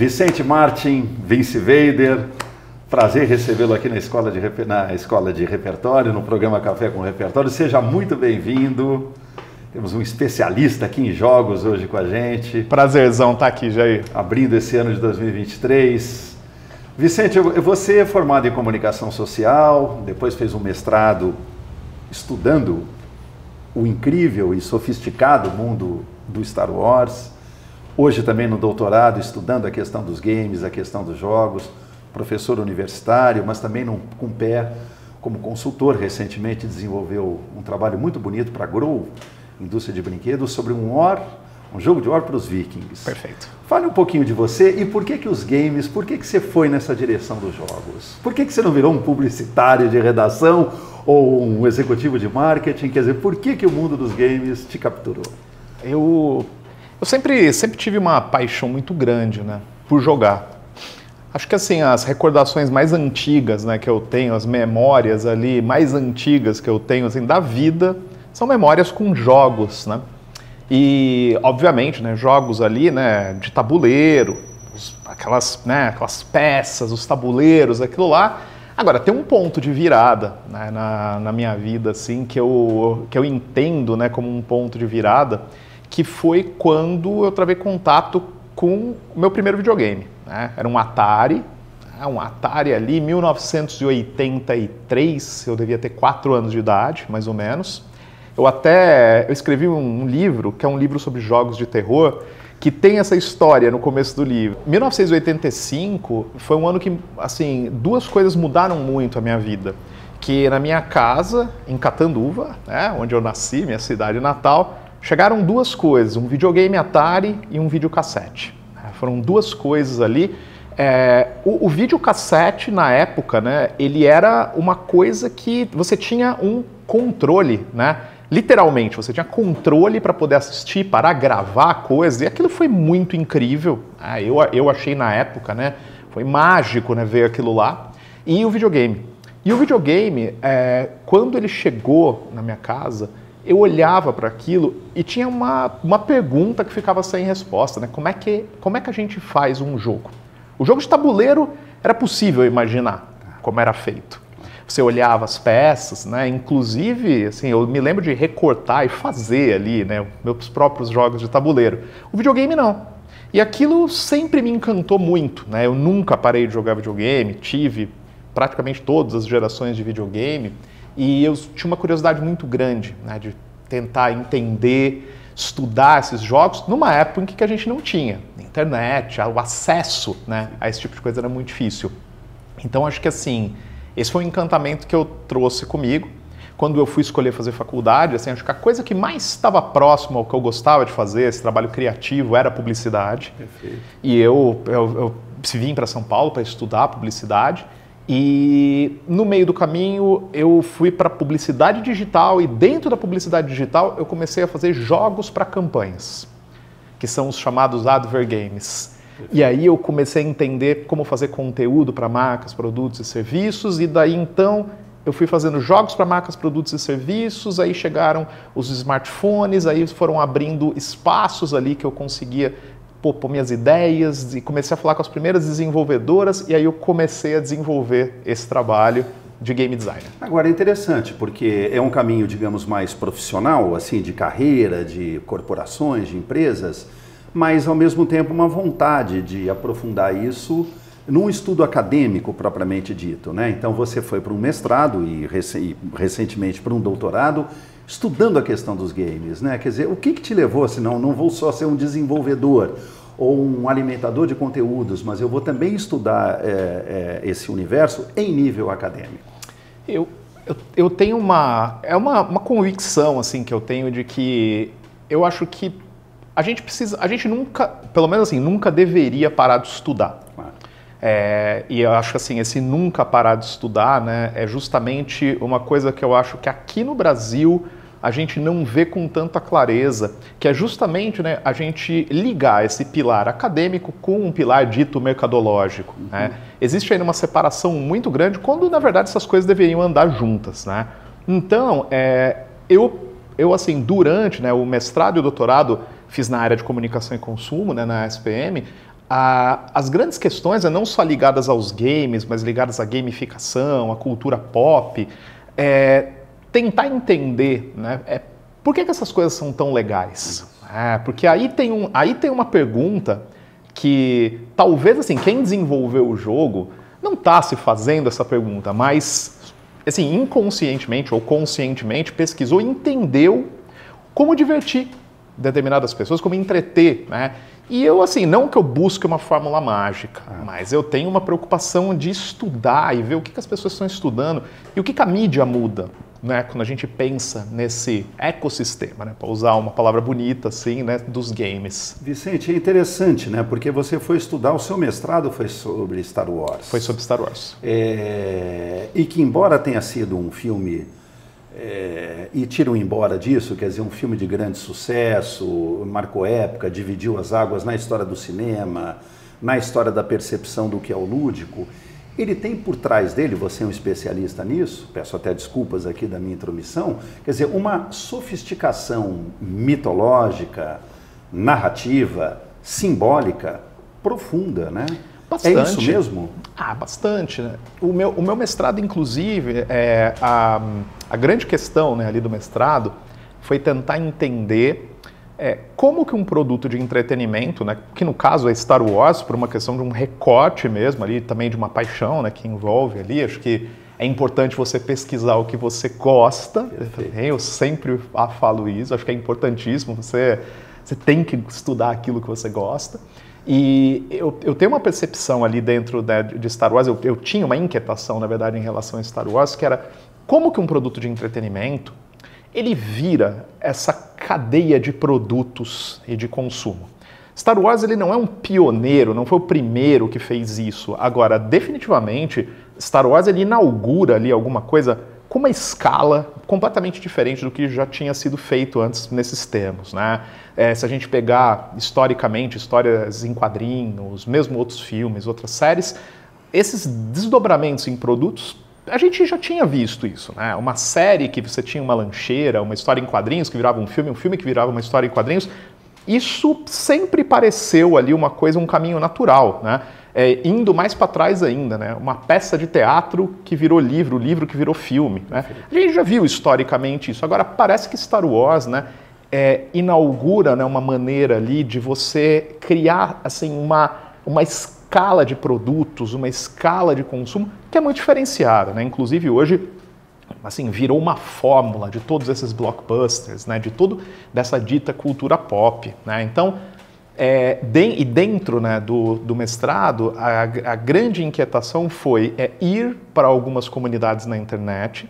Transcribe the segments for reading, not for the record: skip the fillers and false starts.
Vicente Martin, Vince Vader, prazer recebê-lo aqui na escola de Repertório, no programa Café com Repertório. Seja muito bem-vindo. Temos um especialista aqui em jogos hoje com a gente. Prazerzão estar aqui, Jair. Abrindo esse ano de 2023. Vicente, você é formado em comunicação social, depois fez um mestrado estudando o incrível e sofisticado mundo do Star Wars. Hoje também no doutorado, estudando a questão dos games, a questão dos jogos. Professor universitário, mas também com pé como consultor. Recentemente desenvolveu um trabalho muito bonito para a Grow, indústria de brinquedos, sobre um jogo de War para os Vikings. Perfeito. Fale um pouquinho de você e por que os games, por que você foi nessa direção dos jogos? Por que você não virou um publicitário de redação ou um executivo de marketing? Quer dizer, por que o mundo dos games te capturou? Eu sempre tive uma paixão muito grande, né, por jogar. Acho que assim, as recordações mais antigas, né, que eu tenho, as memórias ali mais antigas que eu tenho assim, da vida, são memórias com jogos, né? E, obviamente, né, jogos ali, né, de tabuleiro, aquelas peças, os tabuleiros, aquilo lá. Agora, tem um ponto de virada, né, na minha vida, assim, que eu entendo, né, como um ponto de virada, que foi quando eu travei contato com o meu primeiro videogame, né? Era um Atari ali, 1983, eu devia ter 4 anos de idade, mais ou menos. Eu escrevi um livro, que é um livro sobre jogos de terror, que tem essa história no começo do livro. 1985 foi um ano que, assim, 2 coisas mudaram muito a minha vida. Que na minha casa, em Catanduva, né, onde eu nasci, minha cidade natal, chegaram 2 coisas, um videogame Atari e um videocassete. Foram 2 coisas ali. O videocassete, na época, né, ele era uma coisa que você tinha um controle, né? Literalmente, você tinha controle para poder assistir, para gravar coisas, e aquilo foi muito incrível. Eu achei na época, né? Foi mágico, né, ver aquilo lá. E o videogame. Quando ele chegou na minha casa, eu olhava para aquilo e tinha uma pergunta que ficava sem resposta, né? Como é que a gente faz um jogo? O jogo de tabuleiro era possível imaginar como era feito. Você olhava as peças, né? Inclusive, assim, eu me lembro de recortar e fazer ali, né, meus próprios jogos de tabuleiro. O videogame não. E aquilo sempre me encantou muito, né? Eu nunca parei de jogar videogame, tive praticamente todas as gerações de videogame e eu tinha uma curiosidade muito grande, né, de tentar entender, estudar esses jogos numa época em que a gente não tinha internet, o acesso, né, a esse tipo de coisa era muito difícil. Então acho que assim, esse foi um encantamento que eu trouxe comigo. Quando eu fui escolher fazer faculdade, assim, acho que a coisa que mais estava próxima ao que eu gostava de fazer, esse trabalho criativo, era a publicidade. Perfeito. E eu vim para São Paulo para estudar publicidade. E no meio do caminho eu fui para publicidade digital e dentro da publicidade digital eu comecei a fazer jogos para campanhas, que são os chamados advert games. E aí eu comecei a entender como fazer conteúdo para marcas, produtos e serviços, e daí então eu fui fazendo jogos para marcas, produtos e serviços, aí chegaram os smartphones, aí foram abrindo espaços ali que eu conseguia pôr minhas ideias, e comecei a falar com as primeiras desenvolvedoras, e aí eu comecei a desenvolver esse trabalho de game designer. Agora é interessante, porque é um caminho, digamos, mais profissional, assim, de carreira, de corporações, de empresas, mas ao mesmo tempo uma vontade de aprofundar isso num estudo acadêmico propriamente dito, né? Então você foi para um mestrado e recentemente para um doutorado, estudando a questão dos games, né? Quer dizer, o que te levou, senão não vou só ser um desenvolvedor ou um alimentador de conteúdos, mas eu vou também estudar esse universo em nível acadêmico? Eu tenho uma convicção assim que eu tenho de que eu acho que a gente nunca, pelo menos assim, nunca deveria parar de estudar. Claro. E eu acho que assim, esse nunca parar de estudar, né, é justamente uma coisa que eu acho que aqui no Brasil a gente não vê com tanta clareza, que é justamente, né, a gente ligar esse pilar acadêmico com um pilar dito mercadológico. Uhum. Né? Existe aí uma separação muito grande, quando na verdade essas coisas deveriam andar juntas. Né? Então, eu assim, durante, né, o mestrado e o doutorado, fiz na área de comunicação e consumo, né, na SPM, As grandes questões não só ligadas aos games, mas ligadas à gamificação, à cultura pop, tentar entender, né, por que essas coisas são tão legais. Porque aí tem uma pergunta que talvez assim, quem desenvolveu o jogo não está se fazendo essa pergunta, mas assim, inconscientemente ou conscientemente pesquisou e entendeu como divertir determinadas pessoas, como entreter, né? E eu, assim, não que eu busque uma fórmula mágica, mas eu tenho uma preocupação de estudar e ver o que as pessoas estão estudando e o que a mídia muda, né? Quando a gente pensa nesse ecossistema, né? Para usar uma palavra bonita, assim, né? Dos games. Vicente, é interessante, né? Porque você foi estudar, o seu mestrado foi sobre Star Wars. Foi sobre Star Wars. E que, embora tenha sido um filme... e tiram embora disso, quer dizer, um filme de grande sucesso, marcou época, dividiu as águas na história do cinema, na história da percepção do que é o lúdico, ele tem por trás dele, você é um especialista nisso, peço até desculpas aqui da minha intromissão, quer dizer, uma sofisticação mitológica, narrativa, simbólica, profunda, né? Bastante. É isso mesmo? Bastante, né? O meu mestrado, inclusive, a grande questão, né, ali do mestrado foi tentar entender como que um produto de entretenimento, né, que no caso é Star Wars, por uma questão de um recorte mesmo ali, também de uma paixão, né, que envolve ali, acho que é importante você pesquisar o que você gosta. Eu sempre falo isso, acho que é importantíssimo, você tem que estudar aquilo que você gosta. E eu tenho uma percepção ali dentro de Star Wars, eu tinha uma inquietação, na verdade, em relação a Star Wars, que era como que um produto de entretenimento, ele vira essa cadeia de produtos e de consumo. Star Wars, ele não é um pioneiro, não foi o primeiro que fez isso. Agora, definitivamente, Star Wars, ele inaugura ali alguma coisa com uma escala completamente diferente do que já tinha sido feito antes nesses termos, né? Se a gente pegar historicamente, histórias em quadrinhos, mesmo outros filmes, outras séries, esses desdobramentos em produtos, a gente já tinha visto isso, né? Uma série que você tinha uma lancheira, uma história em quadrinhos que virava um filme que virava uma história em quadrinhos, isso sempre pareceu ali uma coisa, um caminho natural, né? Indo mais para trás ainda, né? Uma peça de teatro que virou livro, livro que virou filme, né? A gente já viu historicamente isso. Agora, parece que Star Wars, né, inaugura, né, uma maneira ali de você criar assim, uma escala de produtos, uma escala de consumo que é muito diferenciada, né? Inclusive hoje, assim, virou uma fórmula de todos esses blockbusters, né? De toda dessa dita cultura pop, né? Então, e dentro, né, do mestrado, a grande inquietação foi ir para algumas comunidades na internet,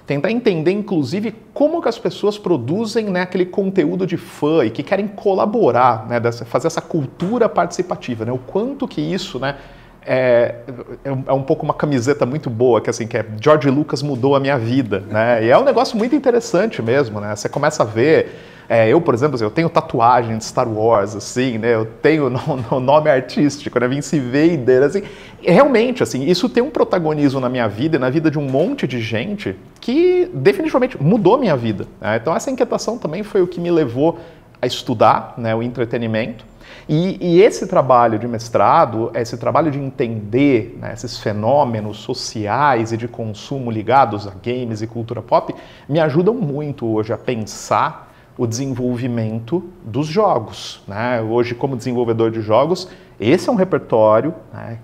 tentar entender, inclusive, como que as pessoas produzem, né, aquele conteúdo de fã e que querem colaborar, né, fazer essa cultura participativa, né, o quanto que isso, né, é um pouco uma camiseta muito boa, que assim, que é George Lucas mudou a minha vida, né, e é um negócio muito interessante mesmo, né, você começa a ver. Eu, por exemplo, eu tenho tatuagem de Star Wars, assim, né? Eu tenho o nome artístico, né? Vince Vader, assim. E realmente, assim, isso tem um protagonismo na minha vida e na vida de um monte de gente que definitivamente mudou minha vida, né? Então essa inquietação também foi o que me levou a estudar, né, o entretenimento. E esse trabalho de mestrado, esse trabalho de entender, né, esses fenômenos sociais e de consumo ligados a games e cultura pop, me ajudam muito hoje a pensar o desenvolvimento dos jogos, né? Hoje, como desenvolvedor de jogos, esse é um repertório, né,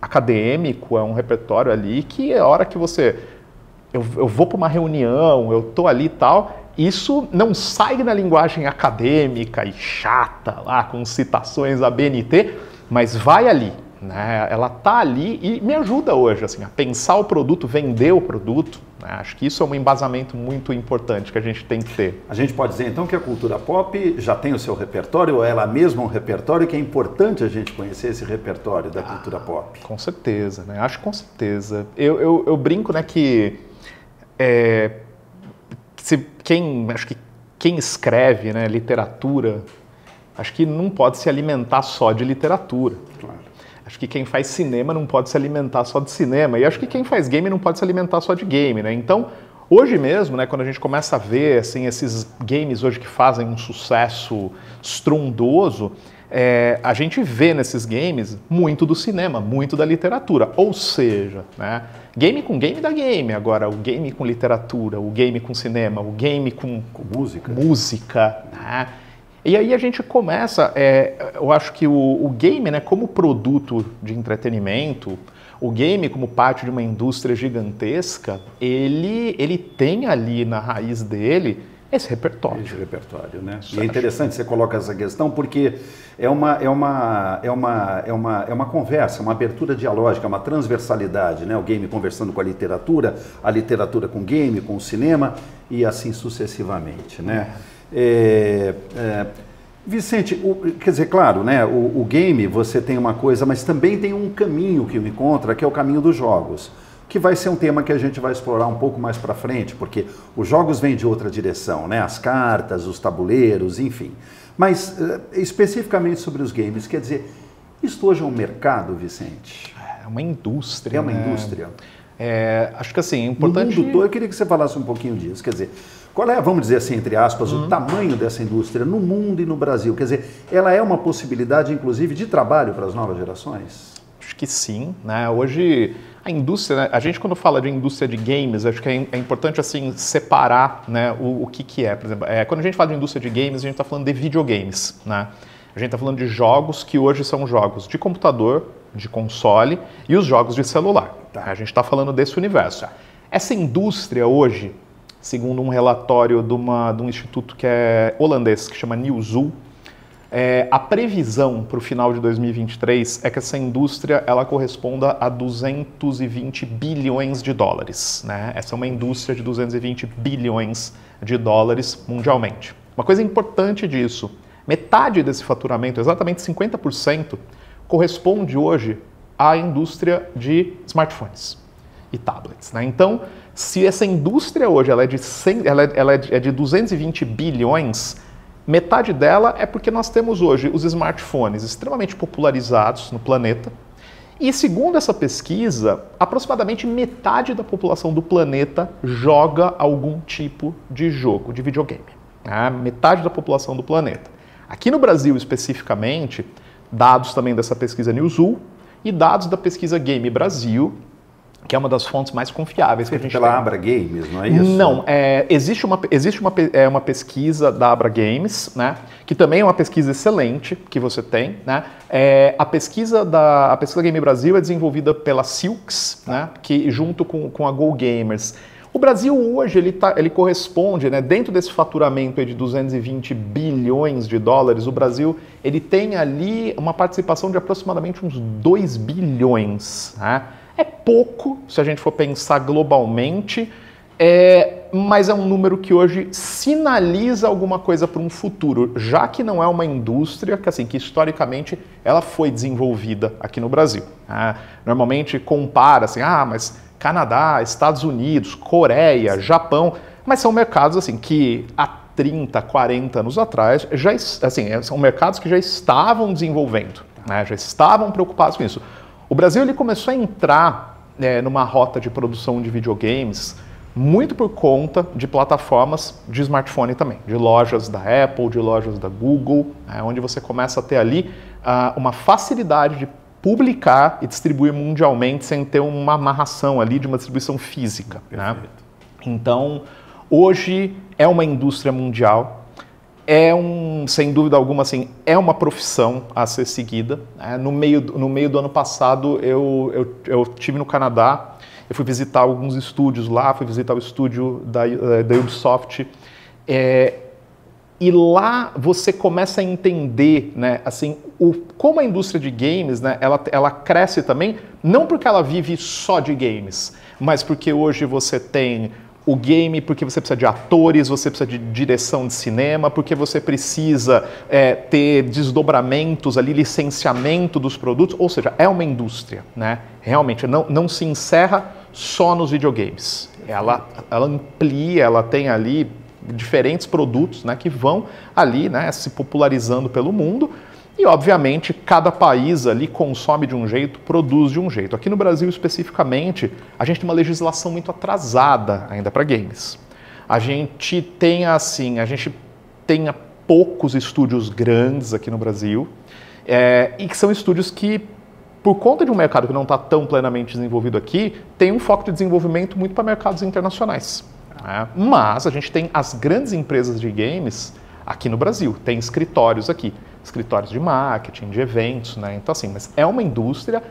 acadêmico, é um repertório ali que a hora que eu vou para uma reunião, eu estou ali e tal, isso não sai na linguagem acadêmica e chata, lá com citações a BNT, mas vai ali, né? Ela está ali e me ajuda hoje assim, a pensar o produto, vender o produto. Acho que isso é um embasamento muito importante que a gente tem que ter. A gente pode dizer então que a cultura pop já tem o seu repertório, ou ela mesma um repertório, que é importante a gente conhecer esse repertório da cultura pop? Com certeza, né? Acho que com certeza. Eu brinco, né, que acho que quem escreve, né, literatura, acho que não pode se alimentar só de literatura. Claro. Acho que quem faz cinema não pode se alimentar só de cinema. E acho que quem faz game não pode se alimentar só de game, né? Então, hoje mesmo, né, quando a gente começa a ver assim, esses games hoje que fazem um sucesso estrondoso, a gente vê nesses games muito do cinema, muito da literatura. Ou seja, né, game com game dá game. Agora, o game com literatura, o game com cinema, o game com música, né? E aí a gente começa, eu acho que o game, né, como produto de entretenimento, o game como parte de uma indústria gigantesca, ele tem ali na raiz dele esse repertório. Esse repertório, né? E é interessante você colocar essa questão porque é uma conversa, uma abertura dialógica, uma transversalidade, né? O game conversando com a literatura com o game, com o cinema e assim sucessivamente, né? Vicente, quer dizer, claro, né? O game você tem uma coisa, mas também tem um caminho que o encontra, que é o caminho dos jogos, que vai ser um tema que a gente vai explorar um pouco mais para frente, porque os jogos vêm de outra direção, né? As cartas, os tabuleiros, enfim. Mas especificamente sobre os games, quer dizer, isto hoje é um mercado, Vicente? É uma indústria. É uma indústria. Acho que assim, é importante... No mundo todo, eu queria que você falasse um pouquinho disso, quer dizer, qual é, vamos dizer assim, entre aspas, o tamanho dessa indústria no mundo e no Brasil? Quer dizer, ela é uma possibilidade, inclusive, de trabalho para as novas gerações? Acho que sim, né? Hoje, a indústria, né? A gente quando fala de indústria de games, acho que é importante, assim, separar, né, o que é. Por exemplo, quando a gente fala de indústria de games, a gente está falando de videogames, né? A gente está falando de jogos que hoje são jogos de computador, de console e os jogos de celular. Tá? A gente está falando desse universo. Tá. Essa indústria hoje, segundo um relatório de um instituto que é holandês, que chama Newzoo, a previsão para o final de 2023 é que essa indústria ela corresponda a 220 bilhões de dólares. Né? Essa é uma indústria de 220 bilhões de dólares mundialmente. Uma coisa importante disso, metade desse faturamento, exatamente 50%, corresponde hoje à indústria de smartphones e tablets. Né? Então, se essa indústria hoje ela é de 220 bilhões, metade dela é porque nós temos hoje os smartphones extremamente popularizados no planeta e, segundo essa pesquisa, aproximadamente metade da população do planeta joga algum tipo de jogo, de videogame. Né? Metade da população do planeta. Aqui no Brasil, especificamente, dados também dessa pesquisa Newzoo e dados da pesquisa Game Brasil, que é uma das fontes mais confiáveis que a gente tem. Pela Abra Games, não é isso? Não, existe uma pesquisa da Abra Games, né, que também é uma pesquisa excelente que você tem. Né, a pesquisa Game Brasil é desenvolvida pela Silks, né, que junto com a Go Gamers. O Brasil hoje ele corresponde, né, dentro desse faturamento de 220 bilhões de dólares, o Brasil ele tem ali uma participação de aproximadamente uns 2 bilhões. Né? É pouco, se a gente for pensar globalmente, mas é um número que hoje sinaliza alguma coisa para um futuro, já que não é uma indústria que historicamente ela foi desenvolvida aqui no Brasil. Né? Normalmente compara assim, mas Canadá, Estados Unidos, Coreia, Japão, mas são mercados assim que há 30, 40 anos atrás são mercados que já estavam desenvolvendo, né? Já estavam preocupados com isso. O Brasil ele começou a entrar numa rota de produção de videogames muito por conta de plataformas de smartphone também, de lojas da Apple, de lojas da Google, onde você começa a ter ali uma facilidade de publicar e distribuir mundialmente sem ter uma amarração ali de uma distribuição física. Né? Então, hoje é uma indústria mundial, sem dúvida alguma, assim, é uma profissão a ser seguida. No meio do ano passado, eu estive no Canadá, eu fui visitar alguns estúdios lá, fui visitar o estúdio da Ubisoft, e lá você começa a entender, né, assim, como a indústria de games, né, ela cresce também, não porque ela vive só de games, mas porque hoje você tem o game, porque você precisa de atores, você precisa de direção de cinema, porque você precisa ter desdobramentos ali, licenciamento dos produtos, ou seja, é uma indústria, né? Realmente, não se encerra só nos videogames. Ela amplia, ela tem ali diferentes produtos, né, que vão ali, né, se popularizando pelo mundo e, obviamente, cada país ali consome de um jeito, produz de um jeito. Aqui no Brasil, especificamente, a gente tem uma legislação muito atrasada ainda para games. A gente tem poucos estúdios grandes aqui no Brasil. E que são estúdios que, por conta de um mercado que não está tão plenamente desenvolvido aqui, tem um foco de desenvolvimento muito para mercados internacionais. Né? Mas a gente tem as grandes empresas de games aqui no Brasil, tem escritórios aqui, escritórios de marketing, de eventos, né? Então assim, mas é uma indústria,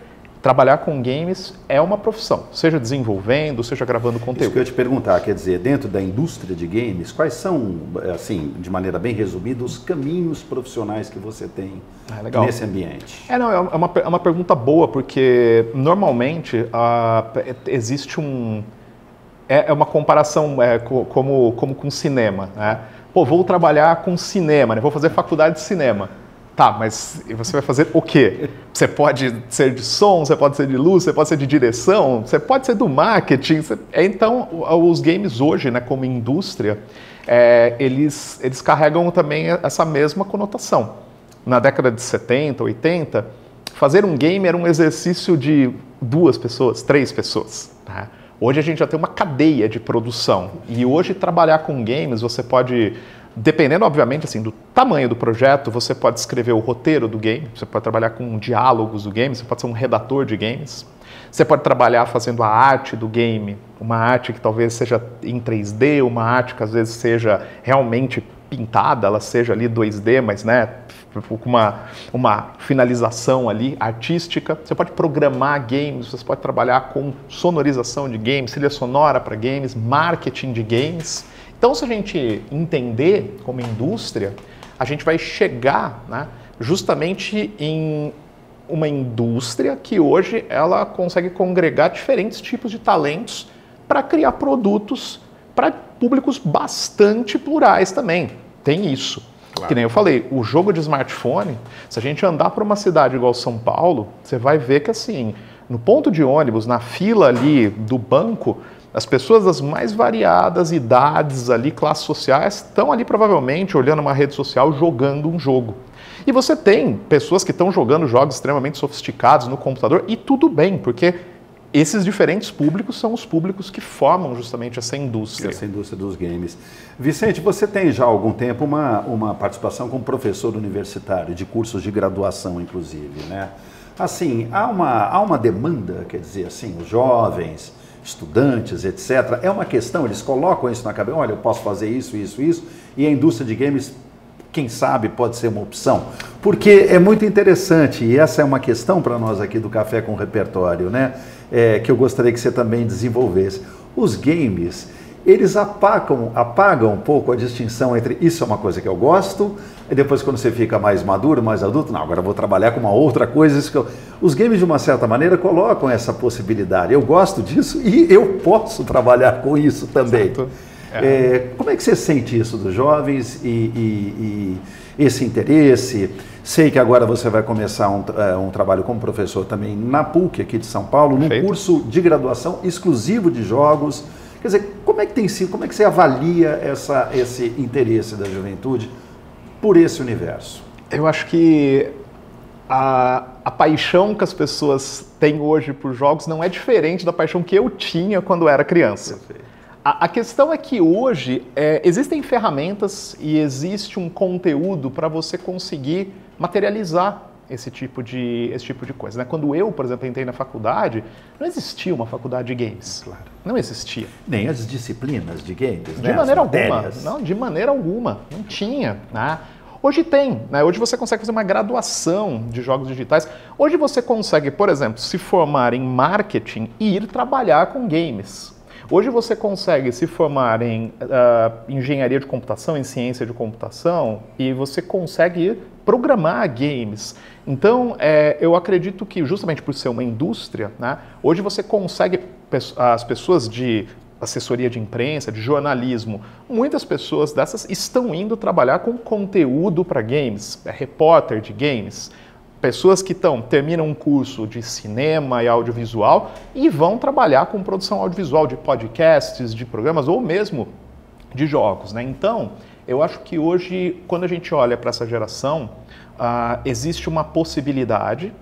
trabalhar com games é uma profissão, seja desenvolvendo, seja gravando conteúdo. Isso que eu ia te perguntar, quer dizer, dentro da indústria de games, quais são, assim, de maneira bem resumida, os caminhos profissionais que você tem nesse ambiente? Não, é uma pergunta boa, porque normalmente existe é uma comparação como com cinema, né? Pô, vou trabalhar com cinema, né? Vou fazer faculdade de cinema. Tá, mas você vai fazer o quê? Você pode ser de som, você pode ser de luz, você pode ser de direção, você pode ser do marketing. Então, os games hoje, né, como indústria, eles carregam também essa mesma conotação. Na década de 70, 80, fazer um game era um exercício de 2 pessoas, 3 pessoas. Tá? Hoje a gente já tem uma cadeia de produção. E hoje trabalhar com games, você pode... Dependendo, obviamente, assim, do tamanho do projeto, você pode escrever o roteiro do game, você pode trabalhar com diálogos do game, você pode ser um redator de games, você pode trabalhar fazendo a arte do game, uma arte que talvez seja em 3D, uma arte que às vezes seja realmente pintada, ela seja ali 2D, mas né, com uma finalização ali artística. Você pode programar games, você pode trabalhar com sonorização de games, trilha sonora para games, marketing de games. Então, se a gente entender como indústria, a gente vai chegar, né, justamente em uma indústria que hoje ela consegue congregar diferentes tipos de talentos para criar produtos para públicos bastante plurais também. Tem isso. Claro. Que nem eu falei, o jogo de smartphone, se a gente andar por uma cidade igual São Paulo, você vai ver que assim, no ponto de ônibus, na fila ali do banco, as pessoas das mais variadas idades ali, classes sociais, estão ali provavelmente olhando uma rede social, jogando um jogo. E você tem pessoas que estão jogando jogos extremamente sofisticados no computador, e tudo bem, porque esses diferentes públicos são os públicos que formam justamente essa indústria. Essa indústria dos games. Vicente, você tem já há algum tempo uma participação como professor universitário, de cursos de graduação, inclusive, né? Assim, há uma demanda, quer dizer, assim, os jovens, estudantes, etc. É uma questão, eles colocam isso na cabeça, olha, eu posso fazer isso, isso, isso, e a indústria de games, quem sabe, pode ser uma opção. Porque é muito interessante, e essa é uma questão para nós aqui do Café com Repertório, né? Que eu gostaria que você também desenvolvesse. Os games, eles apagam um pouco a distinção entre isso é uma coisa que eu gosto, e depois quando você fica mais maduro, mais adulto, não, agora eu vou trabalhar com uma outra coisa. Os games, de uma certa maneira, colocam essa possibilidade. Eu gosto disso e eu posso trabalhar com isso também. Como é que você sente isso dos jovens e esse interesse? Sei que agora você vai começar um trabalho como professor também na PUC, aqui de São Paulo, num curso de graduação exclusivo de jogos. Quer dizer, como é que tem sido, como é que você avalia esse interesse da juventude por esse universo? Eu acho que a paixão que as pessoas têm hoje por jogos não é diferente da paixão que eu tinha quando era criança. A questão é que hoje existem ferramentas e existe um conteúdo para você conseguir materializar esse tipo de coisa, né? Quando eu, por exemplo, entrei na faculdade, não existia uma faculdade de games. Claro. Não existia. Nem as disciplinas de games, né? De maneira alguma. Não, de maneira alguma. Não tinha, né? Hoje tem, né? Hoje você consegue fazer uma graduação de jogos digitais. Hoje você consegue, por exemplo, se formar em marketing e ir trabalhar com games. Hoje você consegue se formar em engenharia de computação, em ciência de computação, e você consegue programar games. Então, eu acredito que justamente por ser uma indústria, né, hoje você consegue, as pessoas de assessoria de imprensa, de jornalismo, muitas pessoas dessas estão indo trabalhar com conteúdo para games, repórter de games, pessoas que terminam um curso de cinema e audiovisual e vão trabalhar com produção audiovisual de podcasts, de programas ou mesmo de jogos, né? Então, eu acho que hoje, quando a gente olha para essa geração, existe uma possibilidade.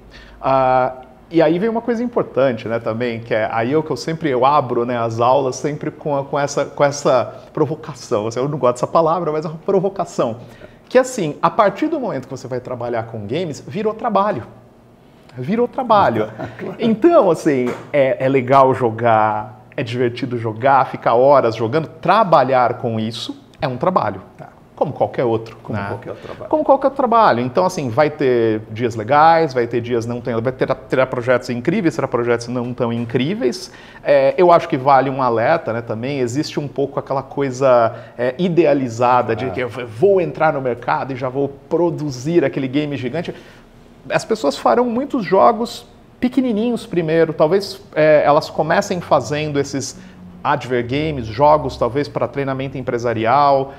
E aí vem uma coisa importante, né, também, que é aí que eu abro, né, as aulas sempre com essa provocação. Assim, eu não gosto dessa palavra, mas é uma provocação. que assim, a partir do momento que você vai trabalhar com games, virou trabalho. Virou trabalho. Claro. Então, assim, é legal jogar, é divertido jogar, ficar horas jogando, trabalhar com isso é um trabalho. Tá. Como qualquer outro. Como qualquer outro trabalho. Como qualquer outro trabalho. Então, assim, vai ter dias legais, vai ter dias não tão... Terá projetos incríveis, terá projetos não tão incríveis. Eu acho que vale um alerta, né, também. Existe um pouco aquela coisa idealizada de que eu vou entrar no mercado e já vou produzir aquele game gigante. As pessoas farão muitos jogos pequenininhos primeiro. Talvez elas comecem fazendo esses adver games, jogos talvez para treinamento empresarial,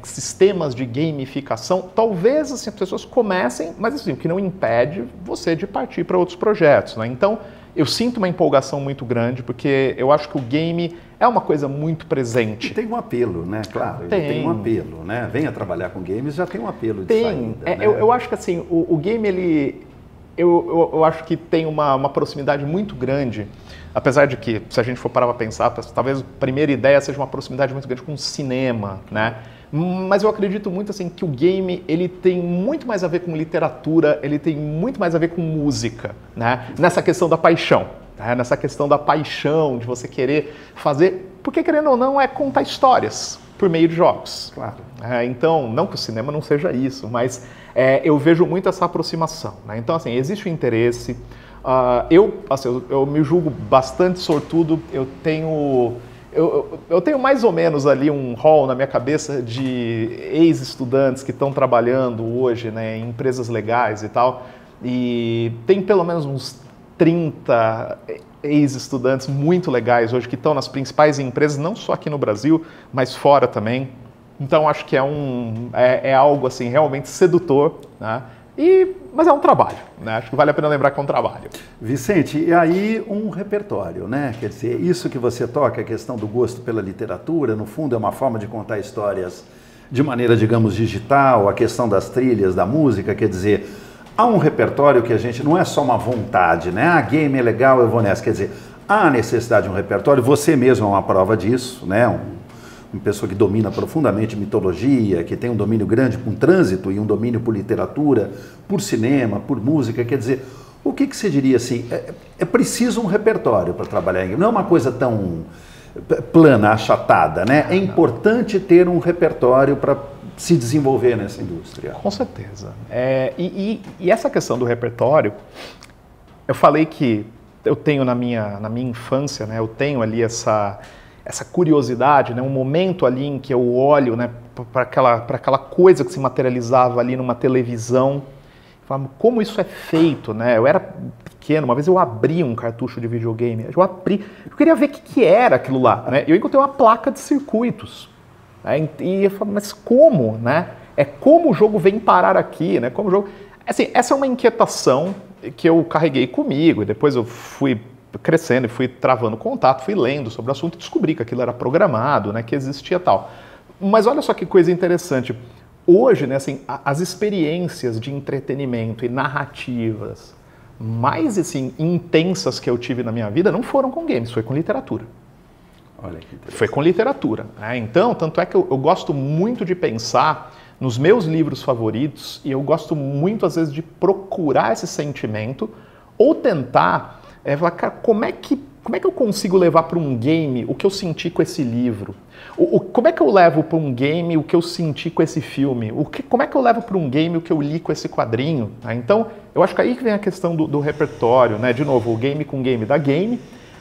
sistemas de gamificação. Talvez assim, as pessoas comecem, mas assim, o que não impede você de partir para outros projetos, né? Então, eu sinto uma empolgação muito grande, porque eu acho que o game é uma coisa muito presente. E tem um apelo, né? Claro, tem um apelo, né? Venha trabalhar com games, já tem um apelo de saída, né? Eu acho que assim, o game, ele... Eu acho que tem uma proximidade muito grande, apesar de que, se a gente for parar para pensar, talvez a primeira ideia seja uma proximidade muito grande com o cinema, né? Mas eu acredito muito assim que o game, ele tem muito mais a ver com literatura, ele tem muito mais a ver com música, né? Nessa questão da paixão, né? Nessa questão da paixão, de você querer fazer, porque querendo ou não, é contar histórias por meio de jogos. Claro. Então, não que o cinema não seja isso, mas eu vejo muito essa aproximação, né? Então, assim, existe o interesse. Eu me julgo bastante sortudo. Eu tenho mais ou menos ali um hall na minha cabeça de ex-estudantes que estão trabalhando hoje, né, em empresas legais e tal. E tem pelo menos uns 30 ex-estudantes muito legais hoje que estão nas principais empresas, não só aqui no Brasil, mas fora também. Então, acho que é algo assim, realmente sedutor, né? Mas é um trabalho, né? Acho que vale a pena lembrar que é um trabalho. Vicente, e aí um repertório, né? Quer dizer, isso que você toca, a questão do gosto pela literatura, no fundo é uma forma de contar histórias de maneira, digamos, digital, a questão das trilhas, da música, quer dizer, há um repertório que a gente, não é só uma vontade, né? Game é legal, eu vou nessa, quer dizer, há a necessidade de um repertório, você mesmo é uma prova disso, né? Uma pessoa que domina profundamente mitologia, que tem um domínio grande por trânsito e um domínio por literatura, por cinema, por música, quer dizer, o que você diria assim, é preciso um repertório para trabalhar em game, não é uma coisa tão plana, achatada, né? É importante ter um repertório para se desenvolver nessa indústria. Com certeza. E essa questão do repertório, eu falei que eu tenho na minha infância, né? Eu tenho ali essa curiosidade, né? Um momento ali em que eu olho, né, para aquela coisa que se materializava ali numa televisão, falava, como isso é feito, né? Eu era pequeno, uma vez eu abri um cartucho de videogame, eu queria ver o que era aquilo lá, né? Eu encontrei uma placa de circuitos, né? E eu falei, mas como, né? Como o jogo vem parar aqui, né? Como o jogo... Assim, essa é uma inquietação que eu carreguei comigo, e depois eu fui crescendo e fui travando contato, fui lendo sobre o assunto e descobri que aquilo era programado, né, que existia tal. Mas olha só que coisa interessante. Hoje, né, assim, as experiências de entretenimento e narrativas mais assim, intensas que eu tive na minha vida não foram com games, foi com literatura. Olha que interessante. Foi com literatura, né? Então, tanto é que eu gosto muito de pensar nos meus livros favoritos e eu gosto muito, às vezes, de procurar esse sentimento ou tentar falar, cara, como é que eu consigo levar para um game o que eu senti com esse livro? Como é que eu levo para um game o que eu senti com esse filme? Como é que eu levo para um game o que eu li com esse quadrinho? Né? Então, eu acho que aí que vem a questão do repertório, né? De novo, o game com game dá game,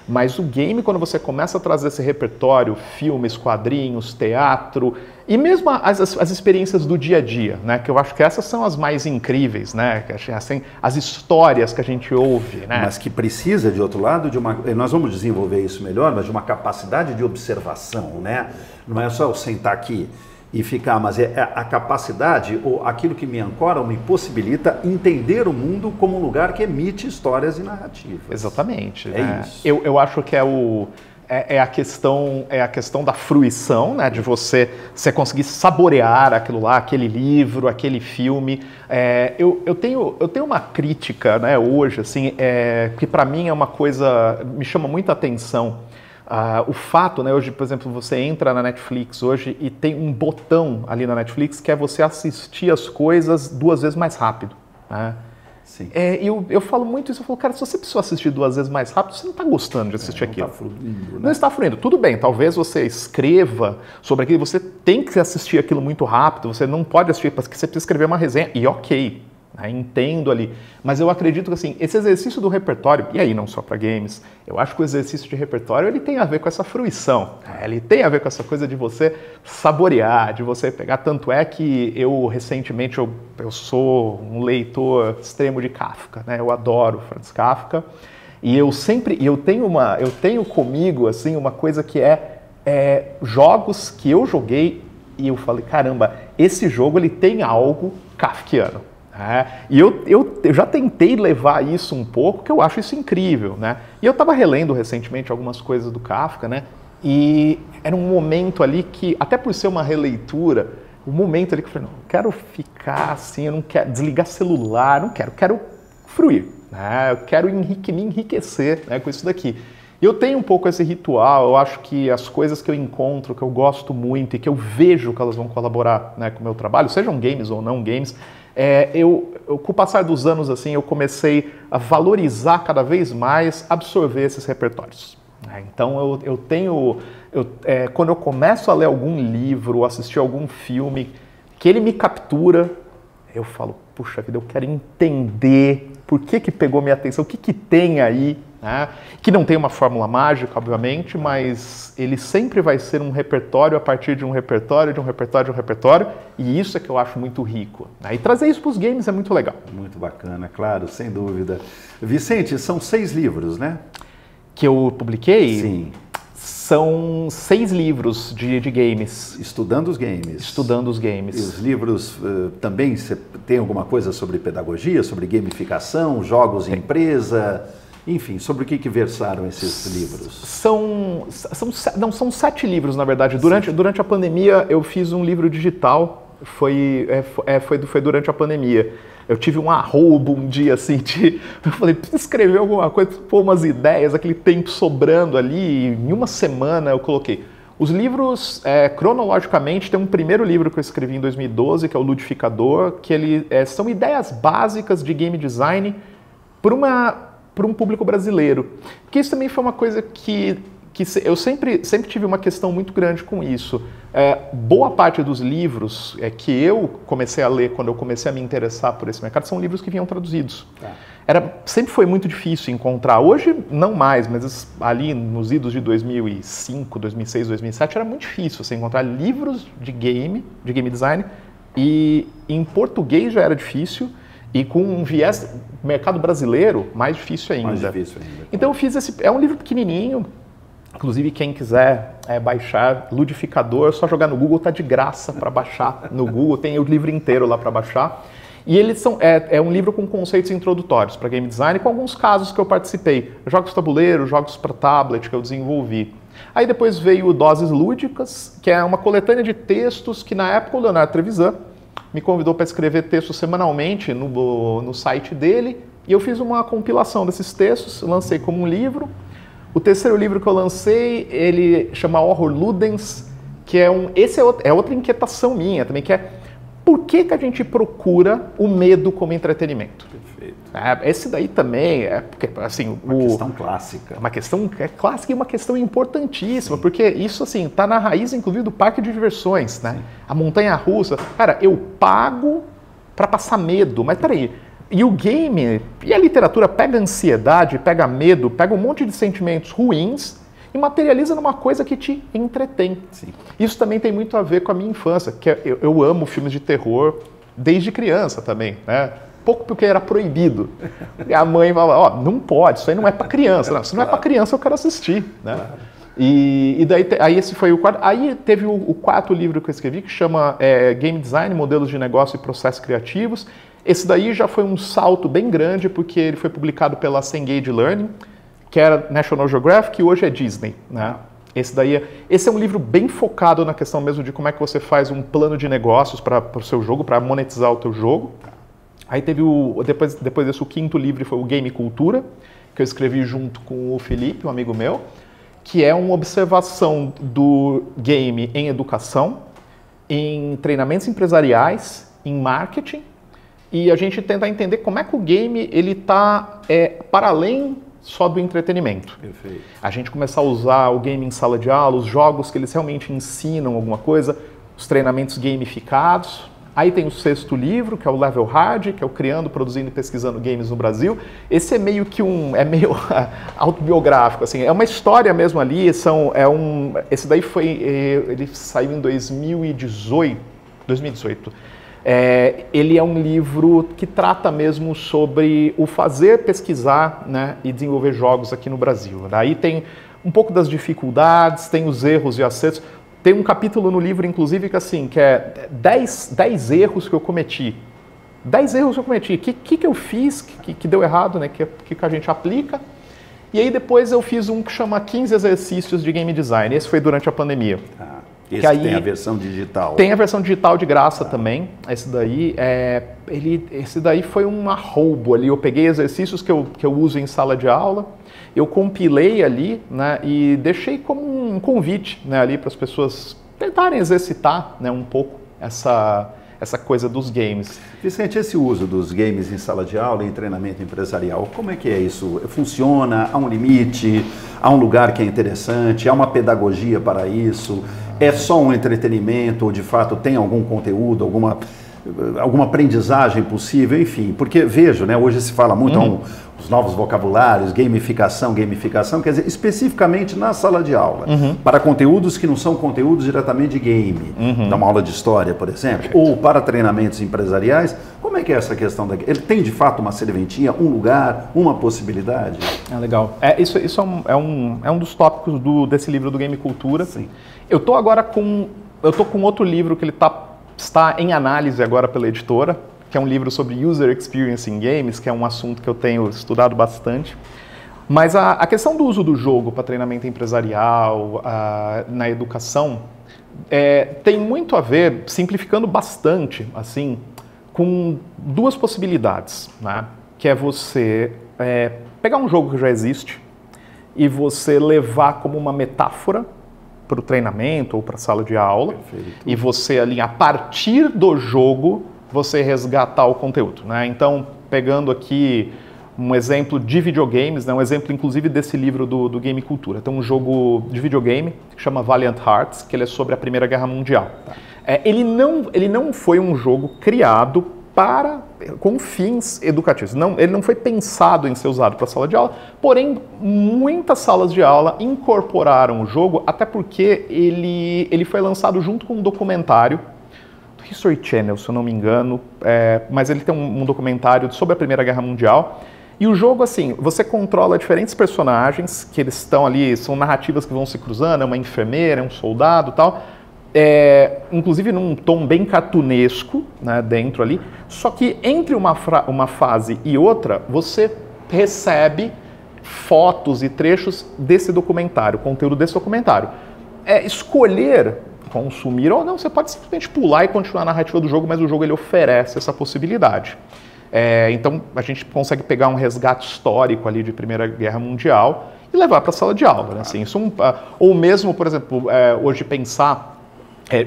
mas o game, quando você começa a trazer esse repertório, filmes, quadrinhos, teatro, e mesmo as experiências do dia a dia, né? Que eu acho que essas são as mais incríveis, né? Assim, as histórias que a gente ouve, né? Mas que precisa, de outro lado, nós vamos desenvolver isso melhor, mas de uma capacidade de observação, né? Não é só eu sentar aqui e ficar, mas é a capacidade, ou aquilo que me ancora, ou me possibilita entender o mundo como um lugar que emite histórias e narrativas. Exatamente. É isso. Eu acho que é a questão da fruição, né, de você conseguir saborear aquilo lá, aquele livro, aquele filme. Eu tenho uma crítica, né, hoje, assim, que para mim é uma coisa, me chama muita atenção. O fato, né, hoje, por exemplo, você entra na Netflix hoje e tem um botão ali na Netflix que é você assistir as coisas 2 vezes mais rápido. Né? Sim. Eu falo muito isso, eu falo, cara, se você precisou assistir 2 vezes mais rápido, você não está gostando de assistir aquilo. Não está fluindo, né? Não está fluindo. Tudo bem, talvez você escreva sobre aquilo, você tem que assistir aquilo muito rápido, você não pode assistir, porque você precisa escrever uma resenha, e ok, né, entendo ali. Mas eu acredito que assim, esse exercício do repertório, e aí não só para games, eu acho que o exercício de repertório ele tem a ver com essa fruição, né? Ele tem a ver com essa coisa de você saborear, de você pegar. Tanto é que eu recentemente, eu sou um leitor extremo de Kafka, né? Eu adoro Franz Kafka, e eu tenho comigo assim, uma coisa que é jogos que eu joguei e eu falei, caramba, esse jogo ele tem algo kafkiano. E eu já tentei levar isso um pouco, que eu acho isso incrível, né? E eu estava relendo recentemente algumas coisas do Kafka, né? E era um momento ali que, até por ser uma releitura, um momento ali que eu falei, não, eu quero ficar assim, eu não quero desligar celular, não quero fruir, né? Eu quero me enriquecer, né, com isso daqui. E eu tenho um pouco esse ritual, eu acho que as coisas que eu encontro, que eu gosto muito e que eu vejo que elas vão colaborar, né, com o meu trabalho, sejam games ou não games, com o passar dos anos, assim, eu comecei a valorizar cada vez mais, absorver esses repertórios. Então, quando eu começo a ler algum livro, assistir algum filme, que ele me captura, eu falo, puxa vida, eu quero entender por que pegou minha atenção, o que tem aí, né? Que não tem uma fórmula mágica, obviamente, mas ele sempre vai ser um repertório a partir de um repertório, de um repertório, de um repertório, e isso é que eu acho muito rico, né? E trazer isso para os games é muito legal. Muito bacana, claro, sem dúvida. Vicente, são 6 livros, né? Que eu publiquei? Sim. São 6 livros de games. Estudando os games. Estudando os games. E os livros também, você tem alguma coisa sobre pedagogia, sobre gamificação, jogos em empresa? Enfim, sobre o que versaram esses livros? São 7 livros, na verdade. Durante a pandemia, eu fiz um livro digital. Foi durante a pandemia. Eu tive um arroubo um dia, assim, eu falei, preciso escrever alguma coisa, pôr umas ideias, aquele tempo sobrando ali, e em uma semana eu coloquei. Os livros, cronologicamente, tem um primeiro livro que eu escrevi em 2012, que é o Ludificador, que são ideias básicas de game design para um público brasileiro. Porque isso também foi uma coisa que eu sempre tive uma questão muito grande com isso. Boa parte dos livros que eu comecei a ler quando eu comecei a me interessar por esse mercado são livros que vinham traduzidos. Sempre foi muito difícil encontrar. Hoje, não mais, mas ali nos idos de 2005, 2006, 2007, era muito difícil você encontrar livros de game design, e em português já era difícil, e com um viés mercado brasileiro, mais difícil ainda. Mais difícil ainda. Então eu fiz é um livro pequenininho. Inclusive, quem quiser baixar Ludificador, é só jogar no Google, tá de graça para baixar no Google, tem o livro inteiro lá para baixar. E eles é um livro com conceitos introdutórios para game design, com alguns casos que eu participei. Jogos tabuleiro, jogos para tablet que eu desenvolvi. Aí depois veio Doses Lúdicas, que é uma coletânea de textos que na época o Leonardo Trevisan me convidou para escrever textos semanalmente no site dele, e eu fiz uma compilação desses textos, lancei como um livro. O terceiro livro que eu lancei, ele chama Horror Ludens, que é outra inquietação minha também, que é por que a gente procura o medo como entretenimento? Perfeito. Esse daí também porque, assim, uma questão clássica. Uma questão clássica e uma questão importantíssima, sim. Porque isso, assim, está na raiz, inclusive, do parque de diversões, né? Sim. A montanha-russa. Cara, eu pago para passar medo, mas peraí. E o game, e a literatura pega ansiedade, pega medo, pega um monte de sentimentos ruins e materializa numa coisa que te entretém. Sim. Isso também tem muito a ver com a minha infância, que eu amo filmes de terror desde criança também, né? Pouco porque era proibido. E a mãe falava, não pode, isso aí não é para criança. Não, se não é para criança, eu quero assistir, né? Claro. E daí, aí esse foi o quarto. Aí teve o quarto livro que eu escrevi, que chama Game Design, Modelos de Negócio e Processos Criativos. Esse daí já foi um salto bem grande, porque ele foi publicado pela Cengage Learning, que era National Geographic, e hoje é Disney, né? Esse é um livro bem focado na questão mesmo de como é que você faz um plano de negócios para o seu jogo, para monetizar o teu jogo. Aí teve depois desse, o quinto livro foi o Game Cultura, que eu escrevi junto com o Felipe, um amigo meu. que é uma observação do game em educação, em treinamentos empresariais, em marketing, e a gente tenta entender como é que o game ele está para além só do entretenimento. Perfeito. A gente começar a usar o game em sala de aula, os jogos que eles realmente ensinam alguma coisa, os treinamentos gamificados. Aí tem o 6º livro, que é o Level Hard, que é o Criando, Produzindo e Pesquisando Games no Brasil. Esse é meio que meio autobiográfico, assim, é uma história mesmo ali, esse daí ele saiu em 2018. Ele é um livro que trata mesmo sobre o fazer, pesquisar, né, e desenvolver jogos aqui no Brasil. Daí tem um pouco das dificuldades, tem os erros e acertos. Tem um capítulo no livro, inclusive, que é 10 erros que eu cometi. 10 erros que eu cometi. O que eu fiz que deu errado, né? Que a gente aplica. E aí depois eu fiz um que chama 15 exercícios de game design. Esse foi durante a pandemia. Esse aí tem a versão digital. Tem a versão digital de graça também. Esse daí foi um arroubo ali. Eu peguei exercícios que eu uso em sala de aula, eu compilei ali, né, e deixei como um convite, né, ali para as pessoas tentarem exercitar, né, um pouco essa coisa dos games. Vicente, esse uso dos games em sala de aula e em treinamento empresarial, como é que é isso? Funciona? Há um limite? Há um lugar que é interessante? Há uma pedagogia para isso? É só um entretenimento ou de fato tem algum conteúdo, alguma aprendizagem possível? Enfim, porque vejo, né, hoje se fala muito os novos vocabulários, gamificação, quer dizer, especificamente na sala de aula, para conteúdos que não são conteúdos diretamente de game, dá uma aula de história, por exemplo, ou para treinamentos empresariais. Como é que é essa questão daqui? Ele tem de fato uma serventia, um lugar, uma possibilidade? Legal. Isso é um dos tópicos desse livro do Game Cultura. Sim. Eu tô com outro livro que ele está em análise agora pela editora, que é um livro sobre User Experience in Games, que é um assunto que eu tenho estudado bastante. Mas a questão do uso do jogo para treinamento empresarial, na educação, tem muito a ver, simplificando bastante, assim, com duas possibilidades, né? Que é você pegar um jogo que já existe e você levar como uma metáfora para o treinamento ou para a sala de aula. Perfeito. E você ali, a partir do jogo, você resgatar o conteúdo, né? Então, pegando aqui um exemplo de videogames, né? Um exemplo inclusive desse livro do Game Cultura. Tem um jogo de videogame que chama Valiant Hearts, que ele é sobre a Primeira Guerra Mundial. Ele não foi um jogo criado com fins educativos. Ele não foi pensado em ser usado para sala de aula, porém muitas salas de aula incorporaram o jogo, até porque ele foi lançado junto com um documentário do History Channel, se eu não me engano, mas ele tem um documentário sobre a Primeira Guerra Mundial. E o jogo, assim, você controla diferentes personagens, que eles estão ali, são narrativas que vão se cruzando, é uma enfermeira, é um soldado e tal, inclusive num tom bem cartunesco, né, dentro ali, só que entre uma fase e outra, você recebe fotos e trechos desse documentário, conteúdo desse documentário. Escolher consumir ou não, você pode simplesmente pular e continuar a narrativa do jogo, mas o jogo ele oferece essa possibilidade. Então a gente consegue pegar um resgate histórico ali de Primeira Guerra Mundial e levar para a sala de aula, né? Assim, ou mesmo, por exemplo, hoje pensar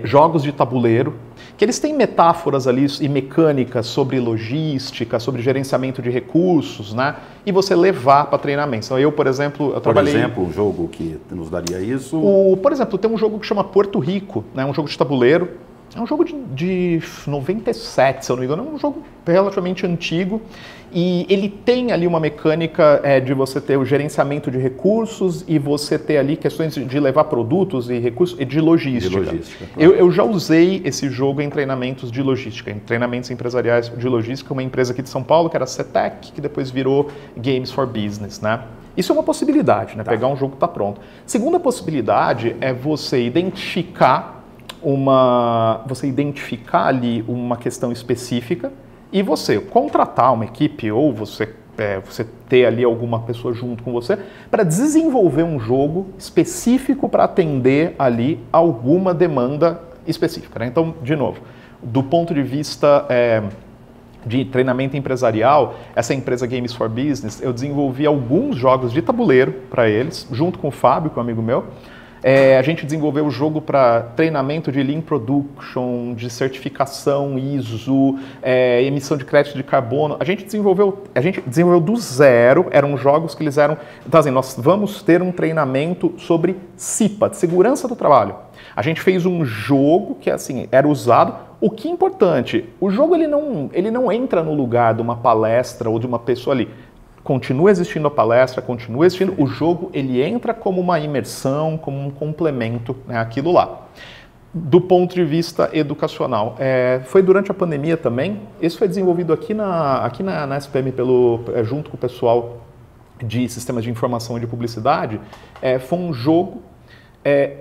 jogos de tabuleiro, que eles têm metáforas ali e mecânicas sobre logística, sobre gerenciamento de recursos, né? E você levar para treinamento. Então, eu, por exemplo, trabalhei... Por exemplo, um jogo que nos daria isso? Por exemplo, tem um jogo que chama Porto Rico, né? Um jogo de tabuleiro. É um jogo de 97, se eu não me engano, é um jogo relativamente antigo e ele tem ali uma mecânica de você ter o gerenciamento de recursos e você ter ali questões de levar produtos e recursos e de logística. Claro. Eu já usei esse jogo em treinamentos de logística, em treinamentos empresariais de logística, uma empresa aqui de São Paulo, que era a CETEC, que depois virou Games for Business, né? Isso é uma possibilidade, né? Tá. Pegar um jogo que está pronto. Segunda possibilidade é você identificar ali uma questão específica e você contratar uma equipe ou você ter ali alguma pessoa junto com você para desenvolver um jogo específico para atender ali alguma demanda específica, né? Então, de novo, do ponto de vista de treinamento empresarial, essa empresa Games for Business, eu desenvolvi alguns jogos de tabuleiro para eles, junto com o Fábio, que é um amigo meu. A gente desenvolveu o jogo para treinamento de Lean Production, de certificação ISO, emissão de crédito de carbono. A gente desenvolveu do zero, eram jogos que eles eram... Então assim, nós vamos ter um treinamento sobre CIPA, de segurança do trabalho. A gente fez um jogo que assim, era usado. O que é importante, o jogo ele não entra no lugar de uma palestra ou de uma pessoa ali. Continua existindo a palestra, continua existindo. O jogo ele entra como uma imersão, como um complemento, né, àquilo lá. Do ponto de vista educacional. Foi durante a pandemia também. Isso foi desenvolvido aqui na SPM junto com o pessoal de sistemas de informação e de publicidade. Foi um jogo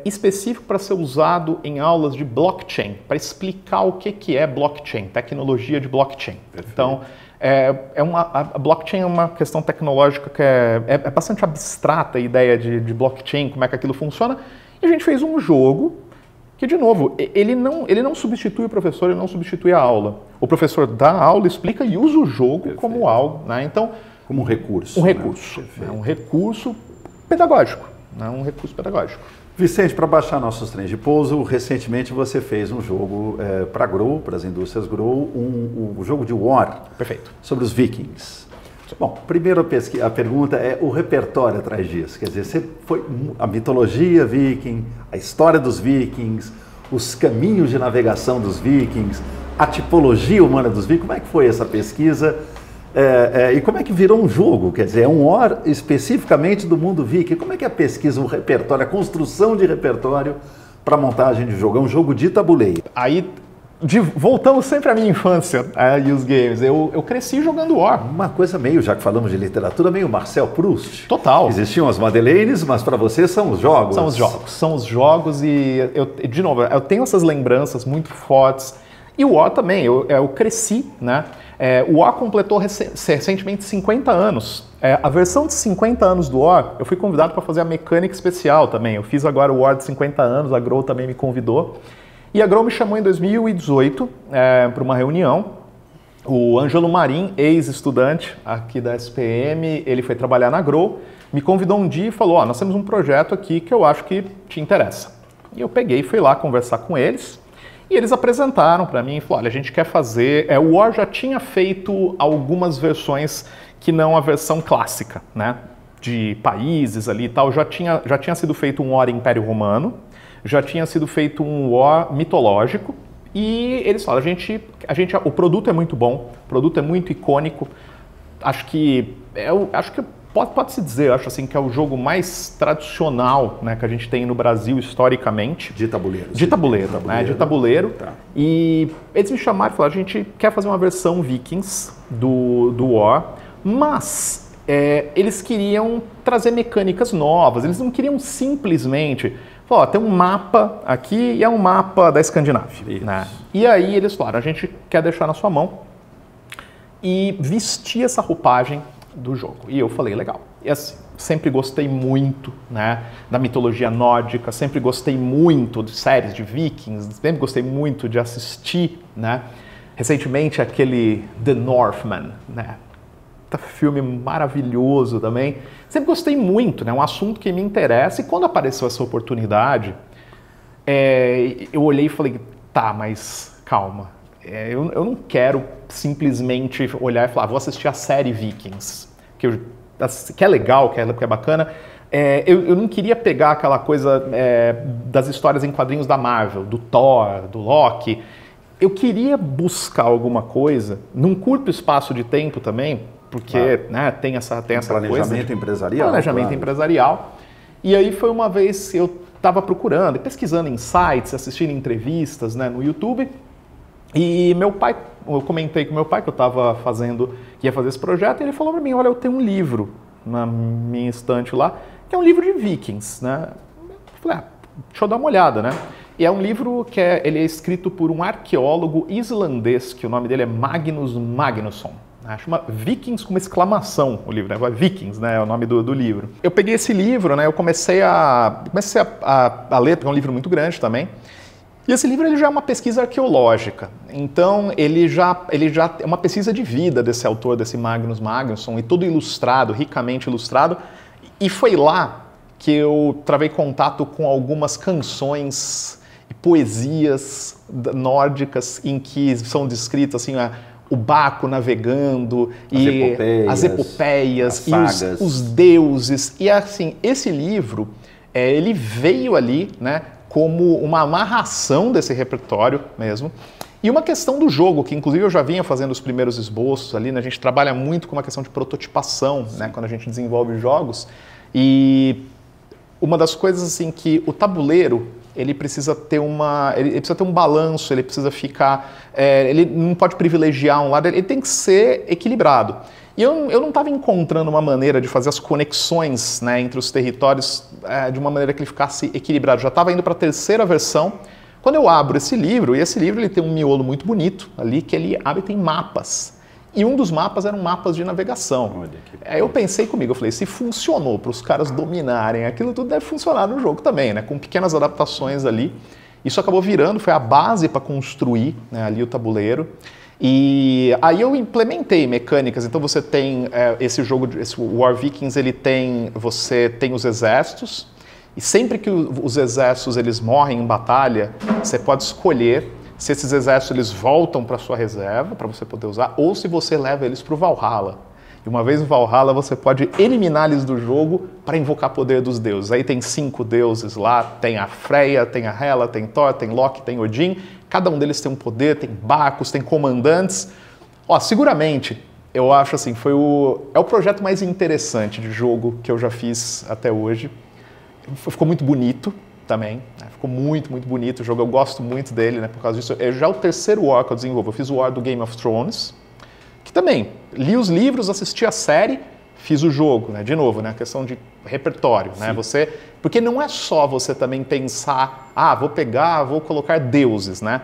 específico para ser usado em aulas de blockchain, para explicar o que é blockchain, tecnologia de blockchain. Perfeito. Então, a blockchain é uma questão tecnológica que é bastante abstrata, a ideia de blockchain, como é que aquilo funciona, e a gente fez um jogo que, de novo, ele não substitui o professor, ele não substitui a aula. O professor dá a aula, explica e usa o jogo Perfeito. Como algo, né? Então, como um recurso. Um recurso. Né? Um recurso pedagógico. Né? Um recurso pedagógico. Vicente, para baixar nossos trens de pouso, recentemente você fez um jogo para a Grow, para as indústrias Grow, um jogo de War. Perfeito. Sobre os vikings. Bom, primeiro a pergunta é o repertório atrás disso. Quer dizer, você foi a mitologia viking, a história dos vikings, os caminhos de navegação dos vikings, a tipologia humana dos vikings. Como é que foi essa pesquisa? E como é que virou um jogo? Quer dizer, é um War especificamente do mundo viking. Como é que é a pesquisa, o repertório, a construção de repertório para montagem de jogo? É um jogo de tabuleiro. Aí, voltamos sempre à minha infância e os games. Eu cresci jogando War. Uma coisa meio, já que falamos de literatura, meio Marcel Proust. Total. Existiam as Madeleines, mas para você são os jogos. São os jogos e, de novo, eu tenho essas lembranças muito fortes. E o War também, eu cresci, né? O War completou recentemente 50 anos. A versão de 50 anos do War, eu fui convidado para fazer a mecânica especial também. Eu fiz agora o War de 50 anos, a Grow também me convidou. E a Grow me chamou em 2018 para uma reunião. O Ângelo Marim, ex-estudante aqui da SPM, ele foi trabalhar na Grow, me convidou um dia e falou, nós temos um projeto aqui que eu acho que te interessa. E eu peguei e fui lá conversar com eles. E eles apresentaram para mim e falaram, olha, a gente quer fazer... O War já tinha feito algumas versões que não a versão clássica, né? De países ali e tal. Já tinha sido feito um War Império Romano, já tinha sido feito um War mitológico. E eles falaram, o produto é muito bom, o produto é muito icônico. Acho que pode-se dizer, acho assim, que é o jogo mais tradicional, né, que a gente tem no Brasil historicamente. De tabuleiro. De tabuleiro, né? De tabuleiro. Tá. E eles me chamaram e falaram, a gente quer fazer uma versão Vikings do War, mas eles queriam trazer mecânicas novas, eles não queriam simplesmente... Falaram, tem um mapa aqui e é um mapa da Escandinávia. Né? E aí eles falaram, a gente quer deixar na sua mão e vestir essa roupagem do jogo. E eu falei, legal. E assim, sempre gostei muito, né, da mitologia nórdica, sempre gostei muito de séries de vikings, sempre gostei muito de assistir, né, recentemente aquele The Northman, né, filme maravilhoso também. Sempre gostei muito, né, um assunto que me interessa, e quando apareceu essa oportunidade, eu olhei e falei, tá, mas calma. Eu não quero simplesmente olhar e falar, vou assistir a série Vikings, que é legal, que é bacana. Eu não queria pegar aquela coisa das histórias em quadrinhos da Marvel, do Thor, do Loki. Eu queria buscar alguma coisa, num curto espaço de tempo também, porque né, tem essa planejamento coisa. Empresarial. Planejamento empresarial. E aí foi uma vez eu estava procurando, pesquisando em sites, assistindo entrevistas, né, no YouTube. E eu comentei com meu pai que eu estava ia fazer esse projeto, e ele falou para mim, olha, eu tenho um livro na minha estante lá, que é um livro de Vikings, né? Eu falei, deixa eu dar uma olhada, né? E é um livro que ele é escrito por um arqueólogo islandês, que o nome dele é Magnus Magnusson. Né? Chama Vikings com uma exclamação o livro, né? Vikings, né? É o nome do livro. Eu peguei esse livro, né? Eu comecei a ler, porque é um livro muito grande também. E esse livro ele já é uma pesquisa arqueológica, então ele já é uma pesquisa de vida desse autor, desse Magnus Magnusson, e todo ilustrado, ricamente ilustrado, e foi lá que eu travei contato com algumas canções e poesias nórdicas em que são descritas assim, o Baco navegando, as epopeias e os deuses. E assim, esse livro, ele veio ali, né, como uma amarração desse repertório mesmo. E uma questão do jogo, que inclusive eu já vinha fazendo os primeiros esboços ali, né? A gente trabalha muito com uma questão de prototipação, né, quando a gente desenvolve jogos. E uma das coisas assim que o tabuleiro, ele precisa ter ele precisa ter um balanço, ele precisa ficar, ele não pode privilegiar um lado, ele tem que ser equilibrado. E eu não estava encontrando uma maneira de fazer as conexões, né, entre os territórios de uma maneira que ele ficasse equilibrado. Já estava indo para a terceira versão. Quando eu abro esse livro, e esse livro ele tem um miolo muito bonito ali, que ele abre e tem mapas. E um dos mapas eram mapas de navegação. Aí eu pensei comigo, eu falei, se funcionou para os caras dominarem aquilo tudo, deve funcionar no jogo também, né, com pequenas adaptações ali. Isso acabou virando, foi a base para construir, né, ali o tabuleiro. E aí eu implementei mecânicas, então você tem esse jogo, esse War Vikings, você tem os exércitos, e sempre que os exércitos eles morrem em batalha, você pode escolher se esses exércitos eles voltam para sua reserva, para você poder usar, ou se você leva eles para o Valhalla. E uma vez no Valhalla, você pode eliminá-los do jogo para invocar poder dos deuses. Aí tem 5 deuses lá, tem a Freya, tem a Hela, tem Thor, tem Loki, tem Odin. Cada um deles tem um poder, tem Bacchus, tem comandantes. Ó, seguramente, eu acho assim, é o projeto mais interessante de jogo que eu já fiz até hoje. Ficou muito bonito também, né? Ficou muito, muito bonito o jogo. Eu gosto muito dele, né, por causa disso. É já o terceiro War que eu desenvolvo. Eu fiz o War do Game of Thrones, que também li os livros, assisti a série, fiz o jogo, né? De novo, né? A questão de repertório, né? Porque não é só você também pensar, vou colocar deuses, né?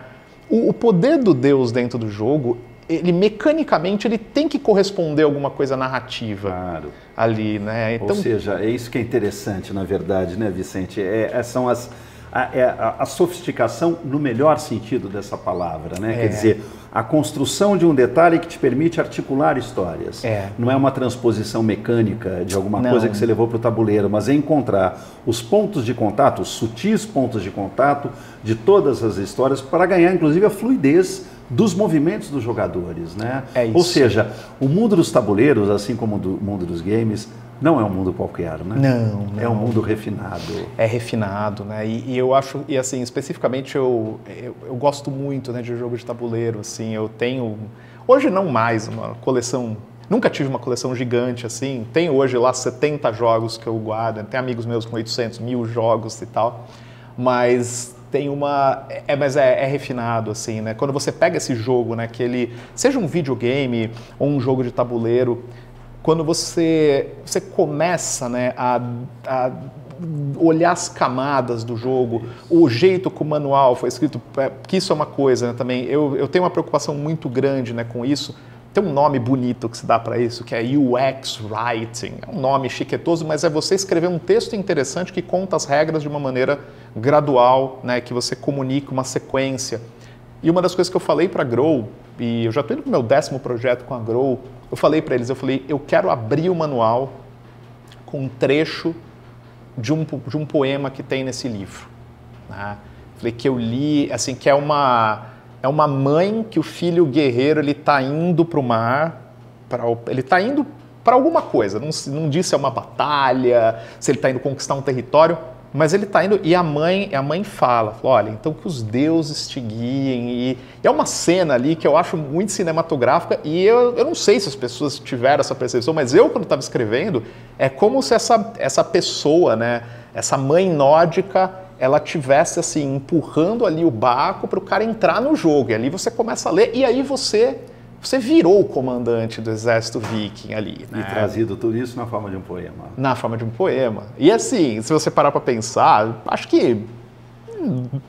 O poder do deus dentro do jogo, ele mecanicamente ele tem que corresponder a alguma coisa narrativa ali, né? Então, ou seja, é isso que é interessante, na verdade, né, Vicente? São a sofisticação no melhor sentido dessa palavra, né? Quer dizer, a construção de um detalhe que te permite articular histórias. Não é uma transposição mecânica de alguma coisa que você levou para o tabuleiro, mas é encontrar os pontos de contato, os sutis pontos de contato de todas as histórias para ganhar, inclusive, a fluidez dos movimentos dos jogadores, né? Ou seja, o mundo dos tabuleiros, assim como o mundo dos games, não é um mundo qualquer, né? Não. É um mundo refinado. É refinado, né? E eu acho, e assim, especificamente eu gosto muito, né, de jogo de tabuleiro, assim, eu tenho, hoje não mais, uma coleção, nunca tive uma coleção gigante, assim, tenho hoje lá 70 jogos que eu guardo, tem amigos meus com 800, 1000 jogos e tal, mas tem mas é refinado, assim, né? Quando você pega esse jogo, né, que ele, seja um videogame ou um jogo de tabuleiro, quando você começa, né, a olhar as camadas do jogo, o jeito que o manual foi escrito, que isso é uma coisa, né, também, eu tenho uma preocupação muito grande, né, com isso. Tem um nome bonito que se dá para isso, que é UX Writing. É um nome chiquetoso, mas é você escrever um texto interessante que conta as regras de uma maneira gradual, né, que você comunica uma sequência. E uma das coisas que eu falei para a Grow, e eu já estou indo para o meu 10º projeto com a Grow, eu falei para eles, eu quero abrir o manual com um trecho de um poema que tem nesse livro. Né? Falei que eu li, assim, que é uma mãe que o filho guerreiro ele está indo para o mar, ele está indo para alguma coisa, não disse se é uma batalha, se ele está indo conquistar um território, mas ele está indo e a mãe fala, olha, então que os deuses te guiem, e é uma cena ali que eu acho muito cinematográfica e eu não sei se as pessoas tiveram essa percepção, mas eu quando estava escrevendo, é como se essa pessoa, né, essa mãe nórdica, ela tivesse assim, empurrando ali o barco para o cara entrar no jogo. E ali você começa a ler e aí você virou o comandante do exército viking ali. Né? E trazido tudo isso na forma de um poema. Na forma de um poema. E assim, se você parar para pensar, acho que,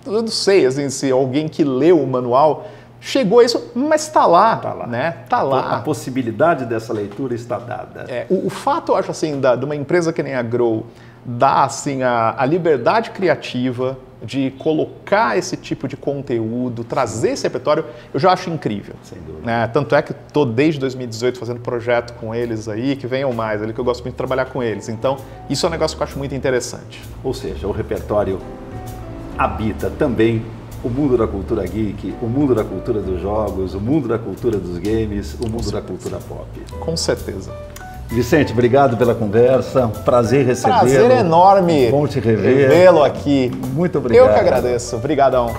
eu não sei assim, se alguém que leu o manual chegou a isso, mas está lá. Está lá. Né? Tá lá. A possibilidade dessa leitura está dada. O fato, eu acho assim, de uma empresa que nem a Grow, dá assim, a liberdade criativa de colocar esse tipo de conteúdo, trazer esse repertório, eu já acho incrível. Sem dúvida. Né? Tanto é que estou desde 2018 fazendo projeto com eles aí, que venham mais, ali que eu gosto muito de trabalhar com eles. Então, isso é um negócio que eu acho muito interessante. Ou seja, o repertório habita também o mundo da cultura geek, o mundo da cultura dos jogos, o mundo da cultura dos games, o mundo da cultura pop. Com certeza. Vicente, obrigado pela conversa, prazer recebê-lo. Prazer enorme. Bom te rever. Revê-lo aqui. Muito obrigado. Eu que agradeço. Obrigadão.